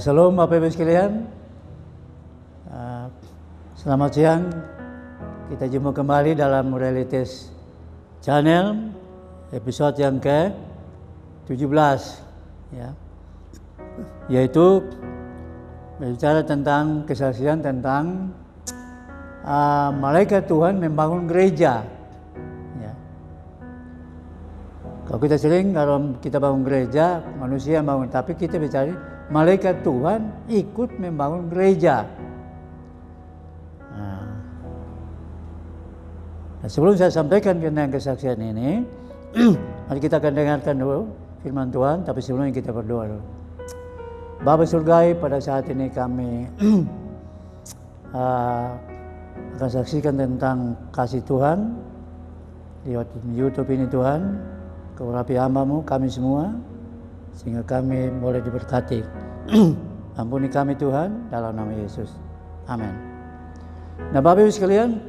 Shalom Bapak Ibu sekalian. Selamat siang. Kita jumpa kembali dalam Realitas Channel episode yang ke-17 ya. Yaitu berbicara tentang kesaksian tentang malaikat Tuhan membangun gereja. Ya. Kalau kita bangun gereja, manusia yang bangun, tapi kita bicara malaikat Tuhan ikut membangun gereja. Nah, sebelum saya sampaikan tentang kesaksian ini, mari kita akan dengarkan dulu firman Tuhan, tapi sebelumnya kita berdoa dulu. Bapa Surgawi, pada saat ini kami akan saksikan tentang kasih Tuhan di YouTube ini Tuhan. Keurapi hamba-Mu kami semua, sehingga kami boleh diberkati. Ampuni kami Tuhan, dalam nama Yesus. Amin. Nah Bapak Ibu sekalian,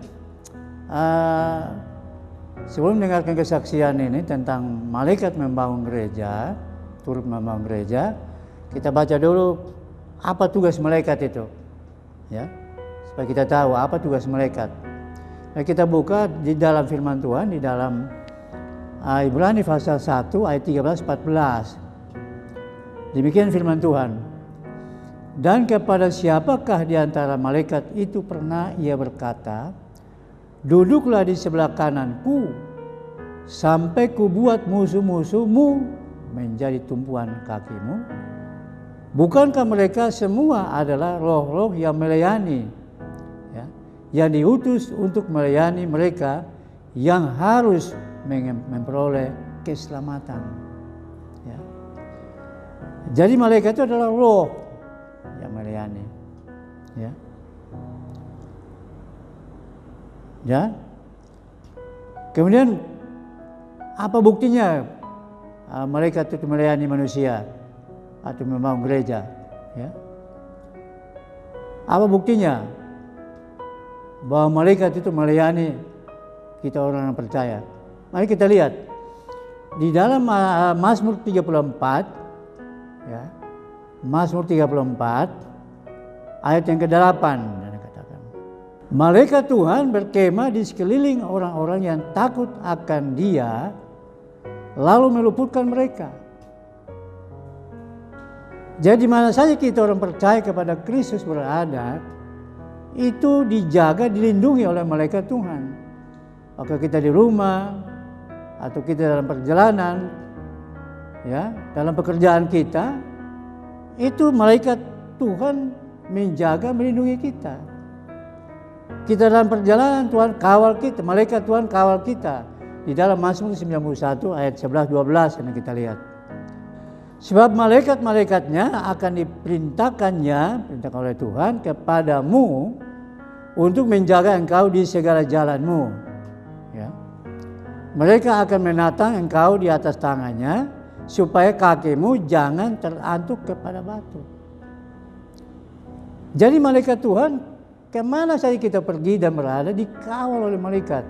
sebelum mendengarkan kesaksian ini tentang malaikat membangun gereja, turut membangun gereja, kita baca dulu apa tugas malaikat itu, ya, supaya kita tahu apa tugas malaikat. Nah, kita buka di dalam firman Tuhan di dalam Ibrani pasal 1 ayat 13-14. Demikian firman Tuhan. Dan kepada siapakah di antara malaikat itu pernah ia berkata, duduklah di sebelah kananku sampai kubuat musuh-musuhmu menjadi tumpuan kakimu. Bukankah mereka semua adalah roh-roh yang melayani, ya, yang diutus untuk melayani mereka yang harus memperoleh keselamatan. Ya. Jadi malaikat itu adalah roh yang melayani. Ya. Ya. Kemudian apa buktinya malaikat itu melayani manusia atau membangun gereja? Ya. Apa buktinya bahwa malaikat itu melayani kita orang yang percaya? Mari kita lihat di dalam Mazmur 34, ya, Mazmur 34 ayat yang ke-8. Malaikat Tuhan berkemah di sekeliling orang-orang yang takut akan Dia, lalu meluputkan mereka. Jadi mana saja kita orang percaya kepada Kristus berada, itu dijaga, dilindungi oleh malaikat Tuhan. Apakah kita di rumah atau kita dalam perjalanan, ya, dalam pekerjaan kita, itu malaikat Tuhan menjaga, melindungi kita. Kita dalam perjalanan, Tuhan kawal kita, malaikat Tuhan kawal kita. Di dalam Mazmur 91 ayat 11-12 yang kita lihat. Sebab malaikat-malaikatnya akan diperintahkan oleh Tuhan kepadamu untuk menjaga engkau di segala jalanmu. Ya. Mereka akan menatang engkau di atas tangannya, supaya kakimu jangan terantuk kepada batu. Jadi malaikat Tuhan, kemana saja kita pergi dan berada, dikawal oleh malaikat.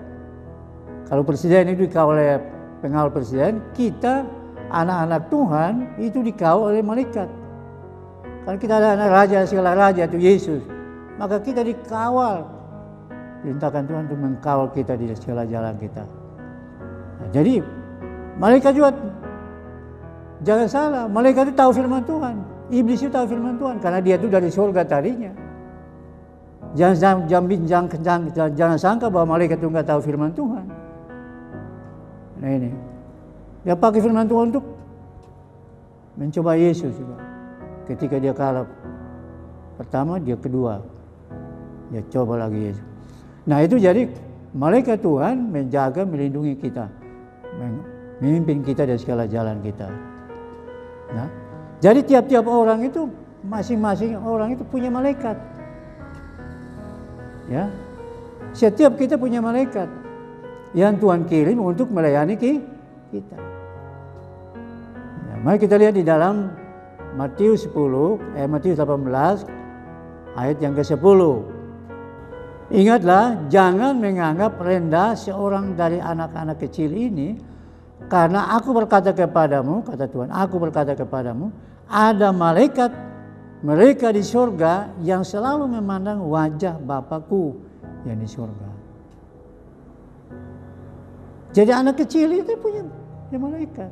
Kalau presiden itu dikawal oleh pengawal presiden, kita anak-anak Tuhan itu dikawal oleh malaikat. Kalau kita ada anak raja, segala raja itu Yesus, maka kita dikawal. Perintahkan Tuhan untuk mengkawal kita di segala jalan kita. Nah, jadi malaikat juga jangan salah, malaikat itu tahu firman Tuhan. Iblis itu tahu firman Tuhan karena dia itu dari surga tadinya. Jangan sangka bahwa malaikat itu nggak tahu firman Tuhan. Nah ini, dia pakai firman Tuhan untuk mencoba Yesus juga. Ketika dia kalah pertama, dia kedua, dia coba lagi Yesus. Nah itu jadi malaikat Tuhan menjaga, melindungi kita, memimpin kita dari segala jalan kita. Nah, jadi tiap-tiap orang itu, masing-masing orang itu punya malaikat. Ya, setiap kita punya malaikat yang Tuhan kirim untuk melayani kita. Nah, mari kita lihat di dalam Matius 18 ayat yang ke-10. Ingatlah, jangan menganggap rendah seorang dari anak-anak kecil ini, karena aku berkata kepadamu, kata Tuhan, aku berkata kepadamu, ada malaikat mereka di surga yang selalu memandang wajah Bapakku yang di surga. Jadi anak kecil itu punya malaikat.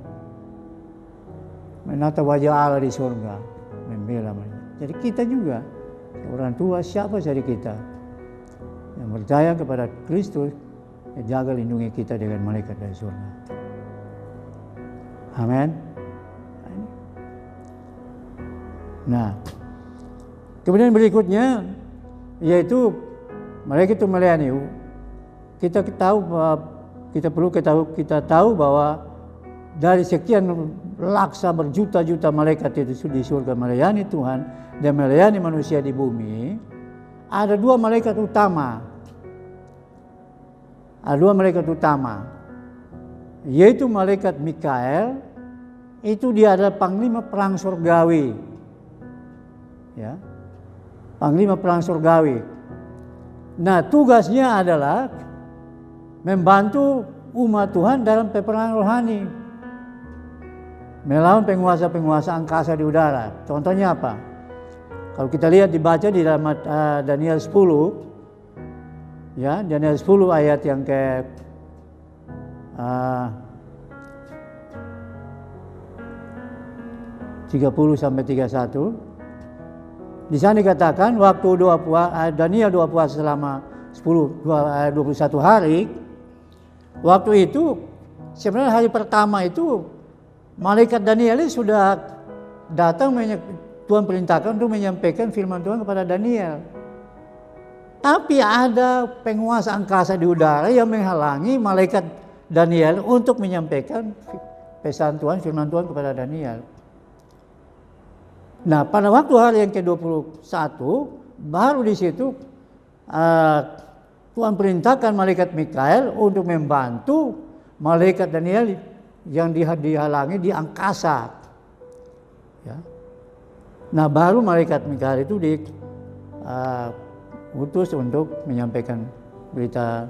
Menatap wajah Allah di surga, membela mereka. Jadi kita juga, orang tua siapa jadi kita yang percaya kepada Kristus, jaga lindungi kita dengan malaikat dari surga. Amin. Nah, kemudian berikutnya yaitu mereka itu melayani. Kita tahu bahwa dari sekian laksa berjuta-juta malaikat itu di surga melayani Tuhan dan melayani manusia di bumi, ada dua malaikat utama. Yaitu malaikat Mikael, itu dia adalah panglima perang surgawi. Ya. Panglima perang surgawi. Nah, tugasnya adalah membantu umat Tuhan dalam peperangan rohani, melawan penguasa-penguasa angkasa di udara. Contohnya apa? Kalau kita lihat dibaca di dalam Daniel 10, ya, Daniel 10 ayat yang ke 30 sampai 31. Di sana dikatakan waktu Daniel doa puasa selama 21 hari. Waktu itu sebenarnya hari pertama itu malaikat Daniel sudah datang, Tuhan perintahkan untuk menyampaikan firman Tuhan kepada Daniel. Tapi ada penguasa angkasa di udara yang menghalangi malaikat Daniel untuk menyampaikan pesan Tuhan, firman Tuhan kepada Daniel. Nah, pada waktu hari yang ke-21 baru di situ Tuhan perintahkan malaikat Mikael untuk membantu malaikat Daniel yang dihalangi di angkasa. Ya. Nah, baru malaikat Mikael itu diutus untuk menyampaikan berita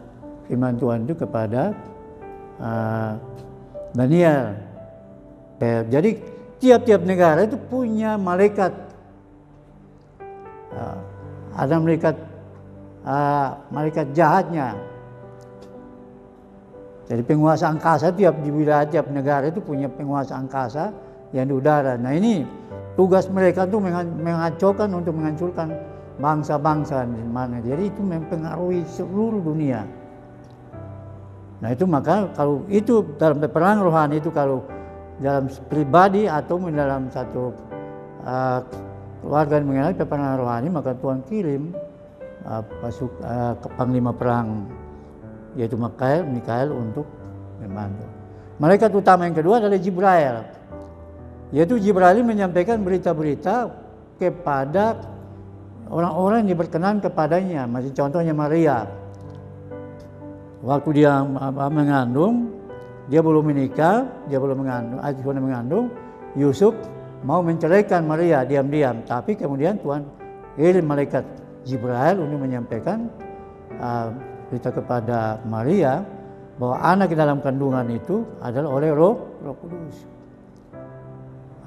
firman Tuhan itu kepada Daniel. Jadi tiap-tiap negara itu punya malaikat. Ada malaikat jahatnya. Jadi penguasa angkasa di wilayah tiap negara itu punya penguasa angkasa yang di udara. Nah, ini tugas mereka itu mengacaukan untuk menghancurkan bangsa-bangsa di mana. Jadi itu mempengaruhi seluruh dunia. Nah, itu maka kalau itu dalam peperangan rohani itu, kalau dalam pribadi atau dalam satu keluarga yang mengenai peperangan rohani, maka Tuhan kirim panglima perang yaitu Mikael untuk membantu. Malaikat utama yang kedua adalah Jibril. Yaitu Jibril menyampaikan berita-berita kepada orang-orang yang berkenan kepadanya. Masih contohnya Maria. Waktu dia mengandung, dia belum menikah, dia belum mengandung, Yusuf mau menceraikan Maria diam-diam, tapi kemudian Tuhan kirim malaikat Jibril untuk menyampaikan berita kepada Maria bahwa anak di dalam kandungan itu adalah oleh Roh Kudus.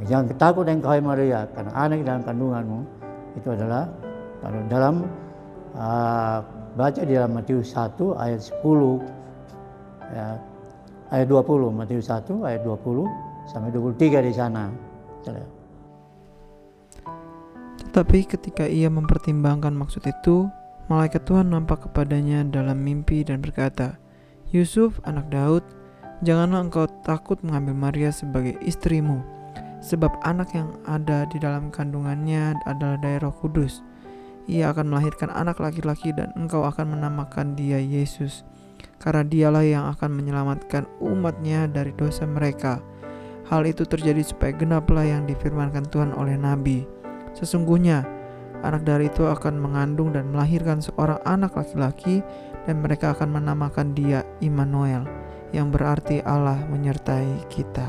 Jangan takut engkau Maria, karena anak di dalam kandunganmu itu adalah, kalau dalam baca di dalam Matius 1 ayat 10 ya, ayat 20, Matius 1 ayat 20 sampai 23 di sana. Tetapi ketika ia mempertimbangkan maksud itu, malaikat Tuhan nampak kepadanya dalam mimpi dan berkata, "Yusuf, anak Daud, janganlah engkau takut mengambil Maria sebagai istrimu, sebab anak yang ada di dalam kandungannya adalah dari Roh Kudus. Ia akan melahirkan anak laki-laki dan engkau akan menamakan dia Yesus, karena dialah yang akan menyelamatkan umatnya dari dosa mereka. Hal itu terjadi supaya genaplah yang difirmankan Tuhan oleh Nabi. Sesungguhnya anak dari itu akan mengandung dan melahirkan seorang anak laki-laki, dan mereka akan menamakan dia Immanuel, yang berarti Allah menyertai kita."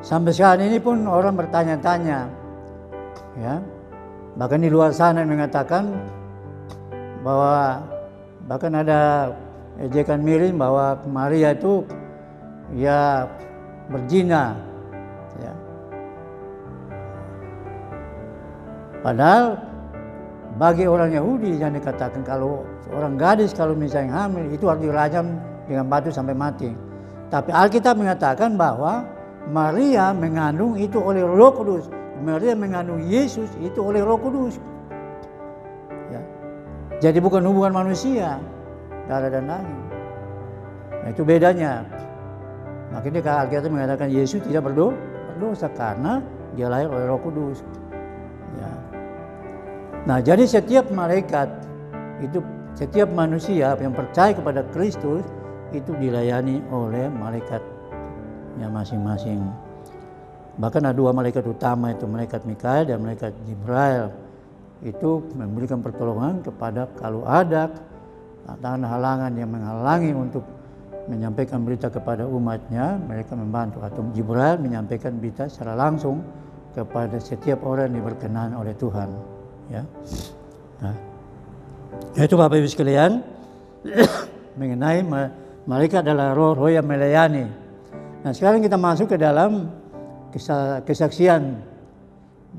Sampai saat ini pun orang bertanya-tanya, ya, bahkan di luar sana mengatakan bahwa bahkan ada ejekan miring bahwa Maria itu ya berzina, ya. Padahal bagi orang Yahudi yang dikatakan kalau orang gadis kalau misalnya hamil itu harus dirajam dengan batu sampai mati. Tapi Alkitab mengatakan bahwa Maria mengandung itu oleh Roh Kudus. Maria mengandung Yesus itu oleh Roh Kudus. Ya. Jadi bukan hubungan manusia, darah dan daging. Nah, itu bedanya. Makanya kalau Alkitab mengatakan Yesus tidak berdosa karena dia lahir oleh Roh Kudus. Ya. Nah, jadi setiap malaikat itu, setiap manusia yang percaya kepada Kristus itu dilayani oleh malaikatnya masing-masing. Bahkan ada dua malaikat utama itu malaikat Mikael dan malaikat Jibril. Itu memberikan pertolongan kepada kalau ada tantangan halangan yang menghalangi untuk menyampaikan berita kepada umatnya, mereka membantu. Atau Jibril menyampaikan berita secara langsung kepada setiap orang yang berkenan oleh Tuhan. Ya. Nah, itu Bapak Ibu sekalian mengenai malaikat adalah roh yang melayani. Nah, sekarang kita masuk ke dalam kesaksian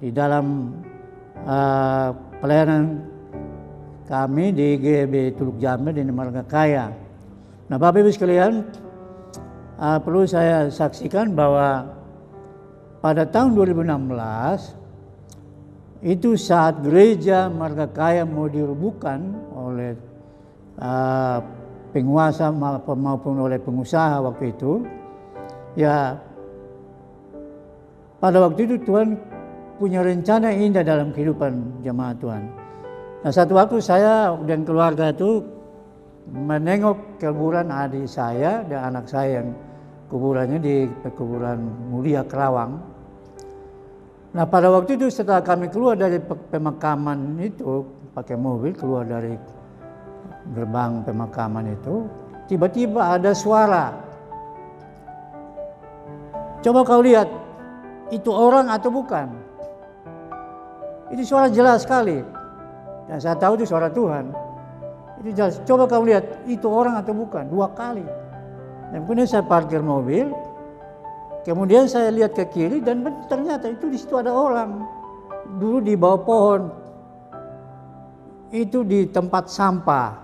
di dalam pelayanan kami di GB Teluk Jambe di Margakaya. Nah, Bapak Ibu sekalian, perlu saya saksikan bahwa pada tahun 2016 itu saat gereja Margakaya mau dirubuhkan oleh penguasa maupun oleh pengusaha waktu itu, ya pada waktu itu Tuhan punya rencana indah dalam kehidupan jemaat Tuhan. Nah, satu waktu saya dan keluarga itu menengok kuburan adik saya dan anak saya yang kuburannya di kuburan Mulia Kerawang. Nah, pada waktu itu setelah kami keluar dari pemakaman itu pakai mobil keluar dari gerbang pemakaman itu, tiba-tiba ada suara. Coba kau lihat, itu orang atau bukan? Itu suara jelas sekali. Dan saya tahu itu suara Tuhan. Itu jelas. Coba kau lihat, itu orang atau bukan? 2 kali. Dan kemudian saya parkir mobil. Kemudian saya lihat ke kiri dan ternyata itu di situ ada orang. Dulu di bawah pohon. Itu di tempat sampah.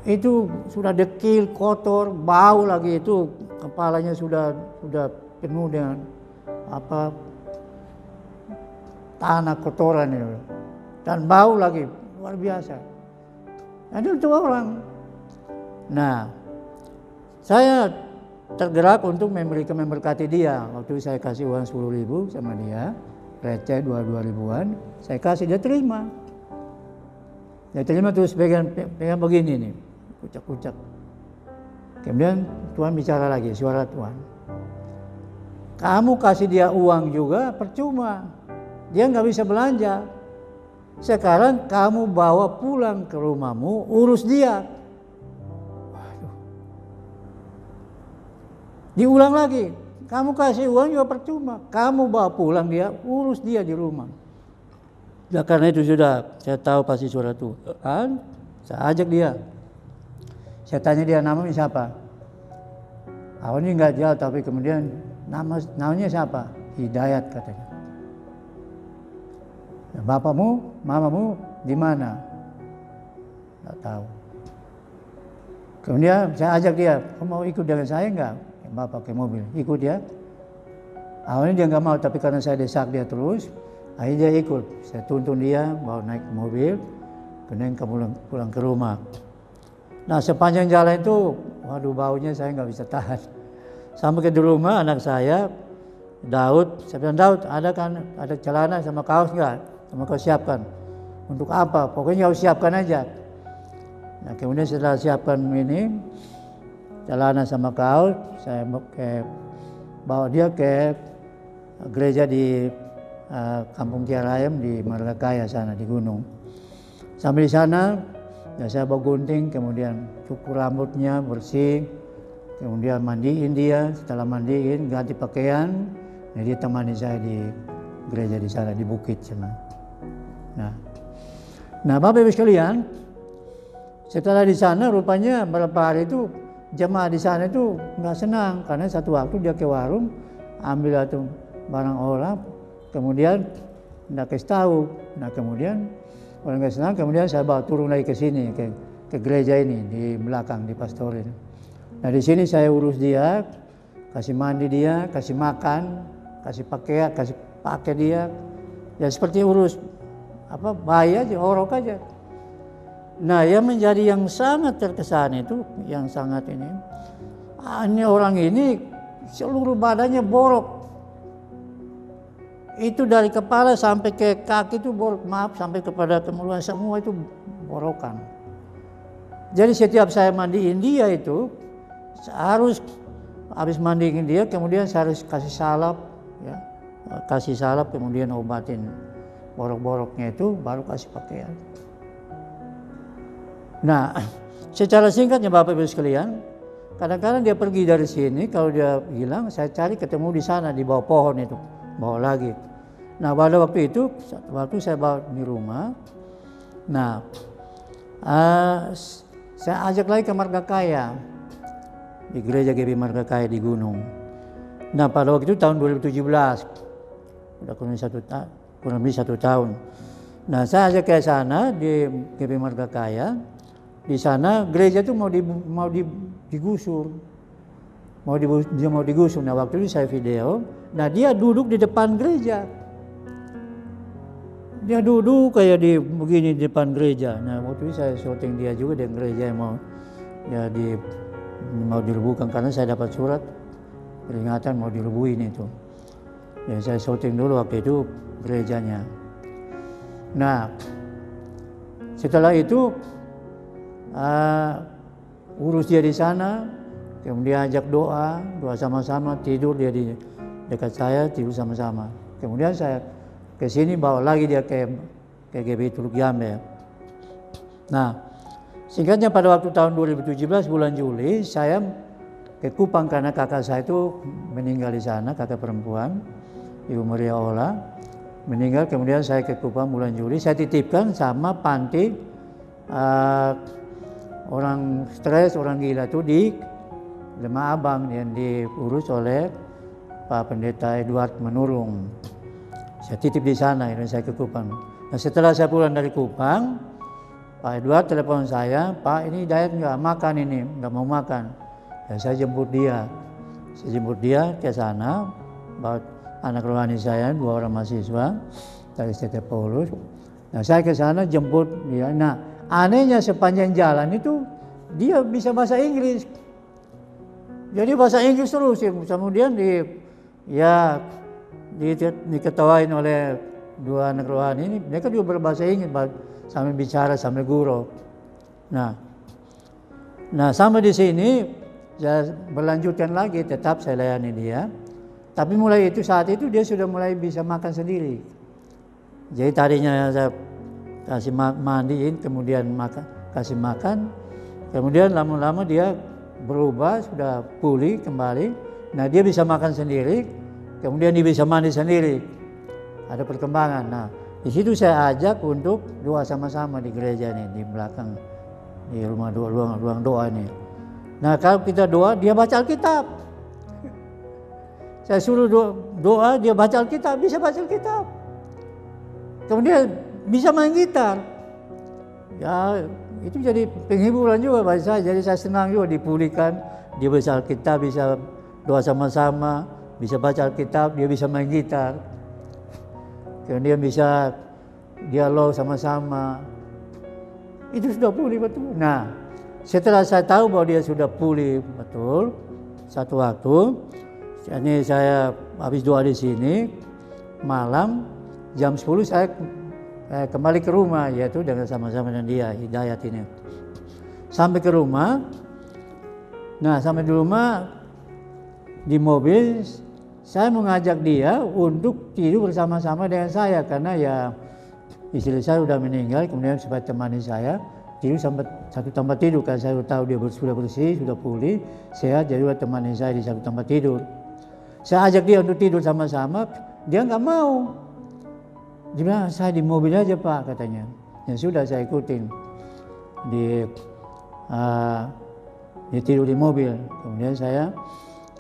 Itu sudah dekil, kotor, bau lagi itu, kepalanya sudah penuh dengan tanah kotoran itu. Dan bau lagi, luar biasa. Nah, itu orang. Nah, saya tergerak untuk memberkati dia. Waktu saya kasih uang 10.000 sama dia, receh 22 ribuan, saya kasih, dia terima. Dia terima terus pegang begini nih, kucak-kucak. Kemudian Tuhan bicara lagi, suara Tuhan. Kamu kasih dia uang juga percuma, dia nggak bisa belanja. Sekarang kamu bawa pulang ke rumahmu, urus dia. Diulang lagi, kamu kasih uang juga percuma, kamu bawa pulang dia, urus dia di rumah. Ya, karena itu sudah, saya tahu pasti suara Tuhan, saya ajak dia. Saya tanya dia namanya siapa. Awalnya nggak jawab, tapi kemudian namanya siapa? Hidayat katanya. Bapakmu, mamamu di mana? Nggak tahu. Kemudian saya ajak dia, kamu mau ikut dengan saya nggak? Bapak pakai mobil, ikut ya. Awalnya dia nggak mau, tapi karena saya desak dia terus, akhirnya dia ikut. Saya tuntun dia, bawa naik mobil, kemudian pulang ke rumah. Nah, sepanjang jalan itu, waduh baunya saya nggak bisa tahan. Sampai ke rumah anak saya, Daud, saya bilang, Daud, ada celana sama kaos nggak? Sama kau siapkan. Untuk apa? Pokoknya kau siapkan aja. Nah, kemudian setelah siapkan ini, celana sama kaos, saya bawa dia ke gereja di Kampung Tiarayam di Margakaya sana di gunung. Sampai di sana, ya saya bawa gunting, kemudian cukur rambutnya bersih, kemudian mandiin dia. Setelah mandiin, ganti pakaian, ya dia temani saya di gereja di sana di bukit sana. Nah, Bapak Ibu sekalian, setelah di sana rupanya beberapa hari itu jemaah di sana itu nggak senang karena satu waktu dia ke warung ambil atau barang orang, kemudian tidak kasih tahu. Nah kemudian orang nggak senang, kemudian saya bawa turun lagi ke sini, ke gereja ini di belakang di pastorin. Nah di sini saya urus dia, kasih mandi dia, kasih makan, kasih pakai dia, ya seperti urus bayi aja, orok aja. Nah yang menjadi yang sangat terkesan itu, yang sangat ini orang ini seluruh badannya borok. Itu dari kepala sampai ke kaki itu borok, sampai kepada kemaluan semua itu borokan. Jadi setiap saya mandiin dia itu harus habis mandiin dia, kemudian saya harus kasih salep, ya, kemudian obatin borok-boroknya itu, baru kasih pakaian. Nah, secara singkatnya Bapak Ibu sekalian, kadang-kadang dia pergi dari sini, kalau dia hilang saya cari ketemu di sana di bawah pohon itu. Bawa lagi. Nah pada waktu itu, waktu saya bawa di rumah, nah saya ajak lagi ke Margakaya, di gereja GB Margakaya di Gunung. Nah pada waktu itu tahun 2017, udah kurang lebih satu tahun. Nah saya ajak ke sana di GB Margakaya, di sana gereja itu mau digusur. Mau digusur. Nah waktu itu saya video, nah dia duduk di depan gereja. Dia duduk kayak begini di depan gereja. Nah waktu itu saya syuting dia juga di gereja yang mau dirubuhkan, karena saya dapat surat peringatan mau dirubuhin itu. Ya saya syuting dulu waktu itu gerejanya. Nah setelah itu urus dia di sana. Kemudian ajak doa sama-sama, tidur dia di dekat saya, tidur sama-sama. Kemudian saya ke sini bawa lagi dia ke GB Teluk Jambe. Nah, singkatnya pada waktu tahun 2017 bulan Juli saya ke Kupang karena kakak saya itu meninggal di sana, kakak perempuan, Ibu Maria Ola meninggal. Kemudian saya ke Kupang bulan Juli, saya titipkan sama panti orang stres, orang gila itu di Lemah Abang yang diurus oleh Pak Pendeta Edward Menurung. Saya titip di sana, dan saya ke Kupang. Nah setelah saya pulang dari Kupang, Pak Edward telepon saya, Pak ini Dayat nggak makan ini, nggak mau makan. Dan saya jemput dia. Saya jemput dia ke sana, bawa anak rohani saya, 2 orang mahasiswa dari STT Paulus. Nah saya ke sana jemput dia. Nah anehnya sepanjang jalan itu dia bisa bahasa Inggris. Jadi bahasa Inggris terus, kemudian diketawain oleh 2 anak rohani ini, mereka juga berbahasa Inggris sambil bicara sambil guru. Nah sampai di sini saya berlanjutkan lagi, tetap saya layani dia. Tapi mulai saat itu dia sudah mulai bisa makan sendiri. Jadi tadinya saya kasih mandiin, kemudian kasih makan, kemudian lama-lama dia berubah, sudah pulih kembali. Nah dia bisa makan sendiri, kemudian dia bisa mandi sendiri. Ada perkembangan. Nah di situ saya ajak untuk doa sama-sama di gereja nih, di belakang, di rumah doa, ruang doa ini. Nah kalau kita doa, dia baca Alkitab. Saya suruh doa, dia baca Alkitab, bisa baca Alkitab. Kemudian bisa main gitar. Ya itu jadi penghiburan juga bagi saya. Jadi saya senang juga dipulihkan. Dia bisa Alkitab, bisa doa sama-sama, bisa baca Alkitab, dia bisa main gitar. Kemudian bisa dialog sama-sama. Itu sudah pulih betul. Nah setelah saya tahu bahwa dia sudah pulih betul, satu waktu, ini saya habis doa di sini, malam jam 10 saya kembali ke rumah, yaitu dengan sama-sama dengan dia, Hidayat ini. Sampai ke rumah, nah sampai di rumah, di mobil, saya mengajak dia untuk tidur bersama-sama dengan saya, karena ya istri saya sudah meninggal, kemudian supaya temani saya, tidur sampai satu tempat tidur, karena saya tahu dia sudah bersih, sudah pulih, sehat, jadi temani saya di satu tempat tidur. Saya ajak dia untuk tidur sama-sama, dia nggak mau. Dia bilang, saya di mobil aja Pak, katanya. Ya sudah, saya ikutin. Dia tidur di mobil. Kemudian saya,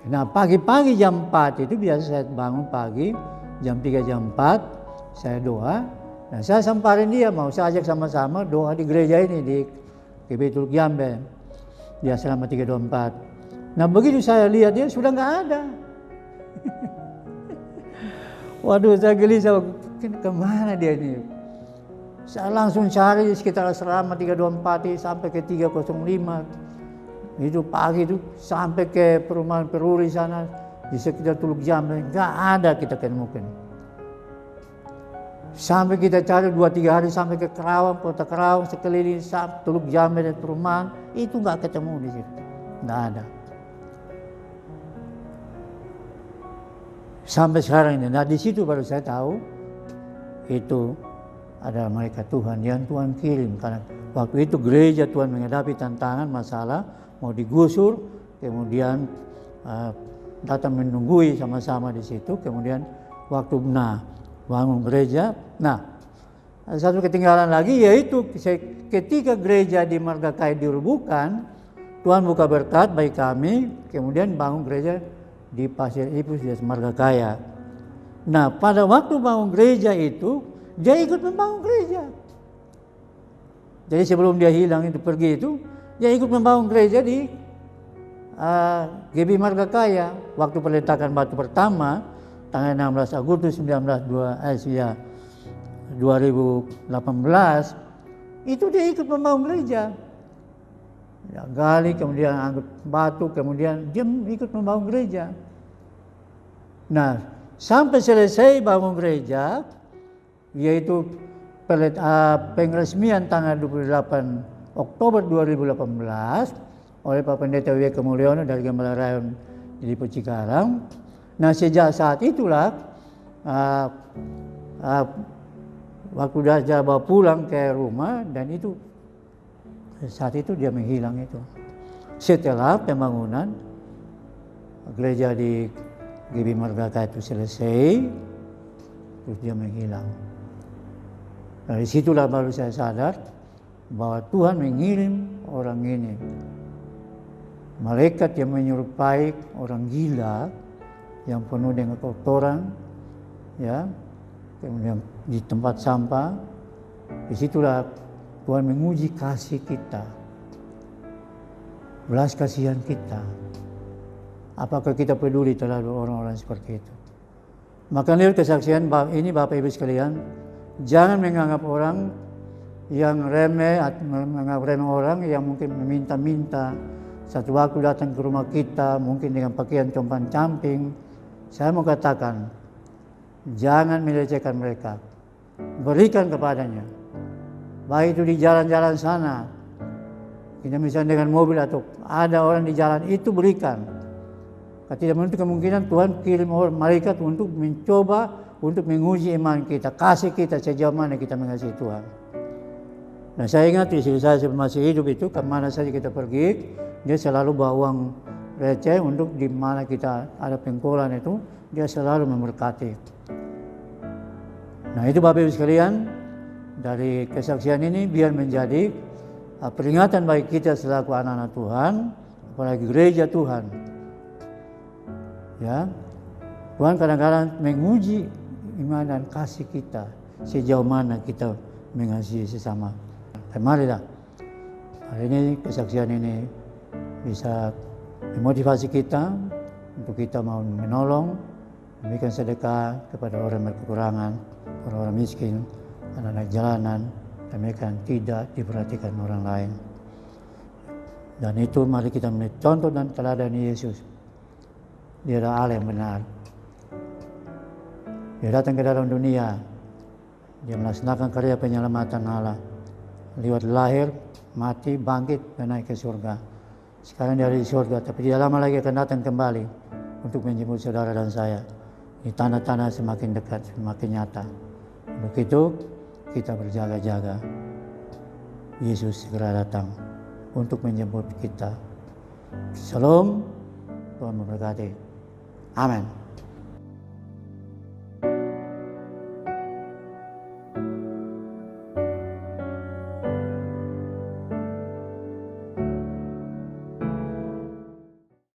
nah pagi-pagi jam 4 itu biasa saya bangun pagi, jam 3, jam 4 saya doa. Nah, saya samperin dia, mau saya ajak sama-sama doa di gereja ini di GB Teluk Jambe. Dia selama 324. Nah, begitu saya lihat dia sudah nggak ada. Waduh, saya gelisah, kemana dia ini? Saya langsung cari sekitar selama 324 ini sampai ke 305. Itu pagi itu sampai ke perumahan Peruri sana di sekitar Teluk Jambe, nggak ada kita temukan. Sampai kita cari 2-3 hari sampai ke Kerawang, kota Kerawang sekeliling Teluk Jambe dan perumahan, itu nggak ketemu di situ, nggak ada. Sampai sekarang ini, nah di situ baru saya tahu itu adalah malaikat Tuhan yang Tuhan kirim. Karena waktu itu gereja Tuhan menghadapi tantangan, masalah, mau digusur, kemudian datang menunggui sama-sama di situ, kemudian waktu bangun gereja. Nah, ada satu ketinggalan lagi, yaitu ketika gereja di Margakaya dirubuhkan, Tuhan buka berkat bagi kami, kemudian bangun gereja di Pasir Ipus di Margakaya. Nah, pada waktu bangun gereja itu, dia ikut membangun gereja. Jadi sebelum dia hilang itu pergi itu, dia ikut membangun gereja di GB Margakaya. Waktu peletakan batu pertama, tanggal 16 Agustus 2018, itu dia ikut membangun gereja. Ya, gali, kemudian angkut batu, kemudian dia ikut membangun gereja. Nah, sampai selesai bangun gereja, yaitu pengresmian tanggal 28 Oktober 2018 oleh Pak Pendeta W. Mulyono dari Gembala Rayon di Lipo Cikarang. Nah, sejak saat itulah waktu dia bawa pulang ke rumah, dan itu saat itu dia menghilang itu. Setelah pembangunan gereja di GB Margakaya itu selesai, terus dia menghilang. Dari situlah baru saya sadar bahwa Tuhan mengirim orang ini, malaikat yang menyerupai orang gila yang penuh dengan kotoran, ya, kemudian di tempat sampah. Disitulah Tuhan menguji kasih kita, belas kasihan kita. Apakah kita peduli terhadap orang-orang seperti itu? Maka dari kesaksian ini Bapak Ibu sekalian, jangan menganggap orang yang remeh, menganggap remeh orang yang mungkin meminta-minta. Satu waktu datang ke rumah kita, mungkin dengan pakaian compang-camping. Saya mau katakan, jangan melecehkan mereka. Berikan kepadanya. Baik itu di jalan-jalan sana, kita misalnya dengan mobil atau ada orang di jalan itu, berikan. Tidak menutup kemungkinan Tuhan kirim orang malaikat untuk mencoba, untuk menguji iman kita, kasih kita sejauh mana kita mengasihi Tuhan. Nah, saya ingat istri saya sebelum masih hidup itu, kemana saja kita pergi, dia selalu bawa uang receh untuk di mana kita ada pengkolan itu, dia selalu memberkati. Nah, itu Bapak Ibu sekalian, dari kesaksian ini biar menjadi peringatan bagi kita selaku anak-anak Tuhan, apalagi gereja Tuhan. Ya, Tuhan kadang-kadang menguji iman dan kasih kita, sejauh mana kita mengasihi sesama. Marilah hari ini kesaksian ini bisa memotivasi kita untuk kita mau menolong, memberikan sedekah kepada orang berkekurangan, orang-orang miskin, anak-anak jalanan, dan mereka yang tidak diperhatikan orang lain. Dan itu mari kita melihat contoh dan teladan Yesus. Dia adalah Allah yang benar. Dia datang ke dalam dunia. Dia melaksanakan karya penyelamatan Allah. Lewat lahir, mati, bangkit, dan naik ke surga. Sekarang dia ada di surga, tapi tidak lama lagi akan datang kembali untuk menjemput saudara dan saya. Ini tanda-tanda semakin dekat, semakin nyata. Untuk itu, kita berjaga-jaga. Yesus segera datang untuk menjemput kita. Shalom, Tuhan memberkati. Amin.